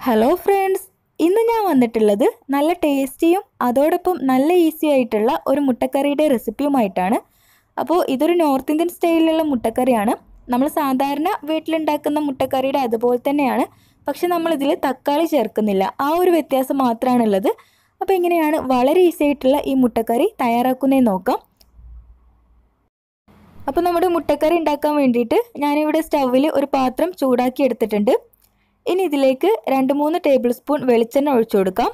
Hello friends, ഇന്ന് ഞാൻ വന്നിട്ടുള്ളത് നല്ല ടേസ്റ്റിയും അതോടൊപ്പം നല്ല ഈസി ആയിട്ടുള്ള ഒരു മുട്ടക്കറിയുടെ റെസിപ്പിയുമായിട്ടാണ്. അപ്പോൾ ഇതൊരു നോർത്ത് ഇന്ത്യൻ സ്റ്റൈലിലുള്ള മുട്ടക്കറിയാണ്. നമ്മൾ സാധാരണ വീട്ടിലുണ്ടാക്കുന്ന മുട്ടക്കറിയുടെ അതുപോലെ തന്നെയാണ്, പക്ഷെ നമ്മളിതിൽ തക്കാളി ചേർക്കുന്നില്ല. ആ ഒരു വ്യത്യാസം മാത്രമാണുള്ളത്. അപ്പോൾ എങ്ങനെയാണ് വളരെ ഈസി ആയിട്ടുള്ള ഈ മുട്ടക്കറി തയ്യാറാക്കുന്നതെന്ന് നോക്കാം. അപ്പോൾ നമ്മുടെ മുട്ടക്കറി ഉണ്ടാക്കാൻ വേണ്ടിയിട്ട് ഞാനിവിടെ സ്റ്റൗവിൽ ഒരു പാത്രം ചൂടാക്കി എടുത്തിട്ടുണ്ട്. ഇനി ഇതിലേക്ക് 2-3 ടേബിൾ സ്പൂൺ വെളിച്ചെണ്ണ ഒഴിച്ചു കൊടുക്കാം.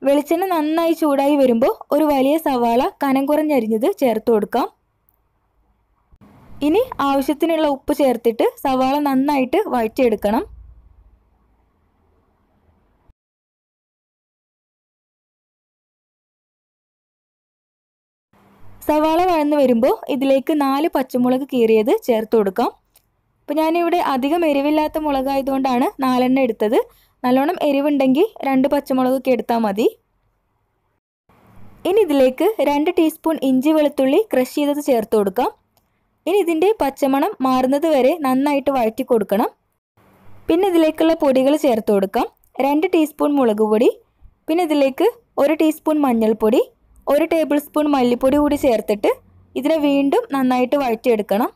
വെളിച്ചെണ്ണ നന്നായി ചൂടായി വരുമ്പോൾ ഒരു വലിയ സവാള കനം കുറഞ്ഞരിഞ്ഞത് ചേർത്ത് കൊടുക്കാം. ഇനി ആവശ്യത്തിനുള്ള ഉപ്പ് ചേർത്തിട്ട് സവാള നന്നായിട്ട് വഴറ്റിയെടുക്കണം. സവാള വഴന്നു വരുമ്പോൾ ഇതിലേക്ക് 4 പച്ചമുളക് കീറിയത് ചേർത്ത് കൊടുക്കാം. അപ്പോൾ ഞാനിവിടെ അധികം എരിവില്ലാത്ത മുളകായതുകൊണ്ടാണ് 4 എടുത്തത്. നല്ലോണം എരിവുണ്ടെങ്കിൽ 2 പച്ചമുളകൊക്കെ എടുത്താൽ മതി. ഇനി ഇതിലേക്ക് 2 ടീസ്പൂൺ ഇഞ്ചി വെളുത്തുള്ളി ക്രഷ് ചെയ്തത് ചേർത്ത് കൊടുക്കാം. ഇനി ഇതിൻ്റെ പച്ചമണം മാറുന്നത് വരെ നന്നായിട്ട് വഴറ്റി കൊടുക്കണം. പിന്നെ ഇതിലേക്കുള്ള പൊടികൾ ചേർത്ത് കൊടുക്കാം. 2 ടീസ്പൂൺ മുളക് പൊടി, പിന്നെ ഇതിലേക്ക് 1 ടീസ്പൂൺ മഞ്ഞൾപ്പൊടി, 1 ടേബിൾ സ്പൂൺ മല്ലിപ്പൊടി കൂടി ചേർത്തിട്ട് ഇതിനെ വീണ്ടും നന്നായിട്ട് വഴറ്റിയെടുക്കണം.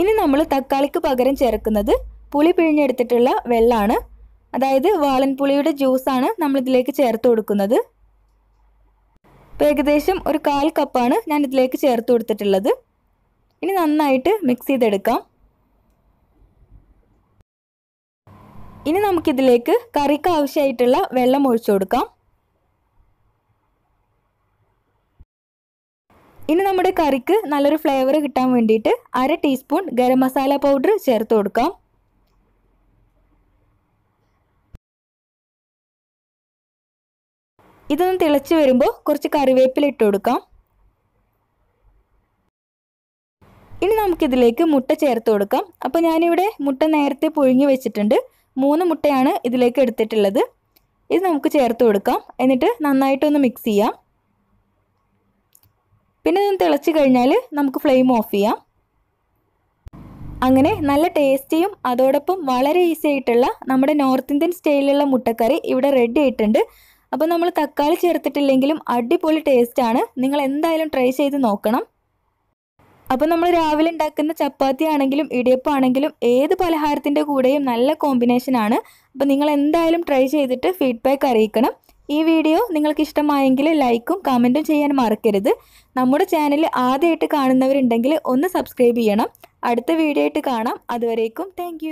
ഇനി നമ്മൾ തക്കാളിക്ക് പകരം ചേർക്കുന്നത് പുളി പിഴിഞ്ഞെടുത്തിട്ടുള്ള വെള്ളമാണ്. അതായത് വാളൻപുളിയുടെ ജ്യൂസാണ് നമ്മളിതിലേക്ക് ചേർത്ത് കൊടുക്കുന്നത്. ഇപ്പോൾ ഏകദേശം ഒരു 1/4 കപ്പാണ് ഞാൻ ഇതിലേക്ക് ചേർത്ത് കൊടുത്തിട്ടുള്ളത്. ഇനി നന്നായിട്ട് മിക്സ് ചെയ്തെടുക്കാം. ഇനി നമുക്കിതിലേക്ക് കറിക്ക് ആവശ്യമായിട്ടുള്ള വെള്ളം ഒഴിച്ചു കൊടുക്കാം. ഇനി നമ്മുടെ കറിക്ക് നല്ലൊരു ഫ്ലേവർ കിട്ടാൻ വേണ്ടിയിട്ട് 1/2 ടീസ്പൂൺ ഗരം മസാല പൗഡർ ചേർത്ത് കൊടുക്കാം. ഇതൊന്ന് തിളച്ച് വരുമ്പോൾ കുറച്ച് കറിവേപ്പില ഇട്ട് കൊടുക്കാം. ഇനി നമുക്കിതിലേക്ക് മുട്ട ചേർത്ത് കൊടുക്കാം. അപ്പോൾ ഞാനിവിടെ മുട്ട നേരത്തെ പുഴുങ്ങി വെച്ചിട്ടുണ്ട്. 3 മുട്ടയാണ് ഇതിലേക്ക് എടുത്തിട്ടുള്ളത്. ഇത് നമുക്ക് ചേർത്ത് കൊടുക്കാം. എന്നിട്ട് നന്നായിട്ടൊന്ന് മിക്സ് ചെയ്യാം. പിന്നെ ഇതൊന്ന് തിളച്ച് കഴിഞ്ഞാൽ നമുക്ക് ഫ്ലെയിം ഓഫ് ചെയ്യാം. അങ്ങനെ നല്ല ടേസ്റ്റിയും അതോടൊപ്പം വളരെ ഈസി ആയിട്ടുള്ള നമ്മുടെ നോർത്ത് ഇന്ത്യൻ സ്റ്റൈലിലുള്ള മുട്ടക്കറി ഇവിടെ റെഡി ആയിട്ടുണ്ട്. അപ്പോൾ നമ്മൾ തക്കാളി ചേർത്തിട്ടില്ലെങ്കിലും അടിപൊളി ടേസ്റ്റാണ്. നിങ്ങൾ എന്തായാലും ട്രൈ ചെയ്ത് നോക്കണം. അപ്പോൾ നമ്മൾ രാവിലെ ഉണ്ടാക്കുന്ന ചപ്പാത്തി ആണെങ്കിലും ഇടിയപ്പം ആണെങ്കിലും ഏത് പലഹാരത്തിൻ്റെ കൂടെയും നല്ല കോമ്പിനേഷനാണ്. അപ്പോൾ നിങ്ങൾ എന്തായാലും ട്രൈ ചെയ്തിട്ട് ഫീഡ്ബാക്ക് അറിയിക്കണം. ഈ വീഡിയോ നിങ്ങൾക്ക് ഇഷ്ടമായെങ്കിൽ ലൈക്കും കമൻറ്റും ചെയ്യാൻ മറക്കരുത്. നമ്മുടെ ചാനൽ ആദ്യമായിട്ട് കാണുന്നവരുണ്ടെങ്കിൽ ഒന്ന് സബ്സ്ക്രൈബ് ചെയ്യണം. അടുത്ത വീഡിയോ ആയിട്ട് കാണാം. അതുവരേക്കും താങ്ക്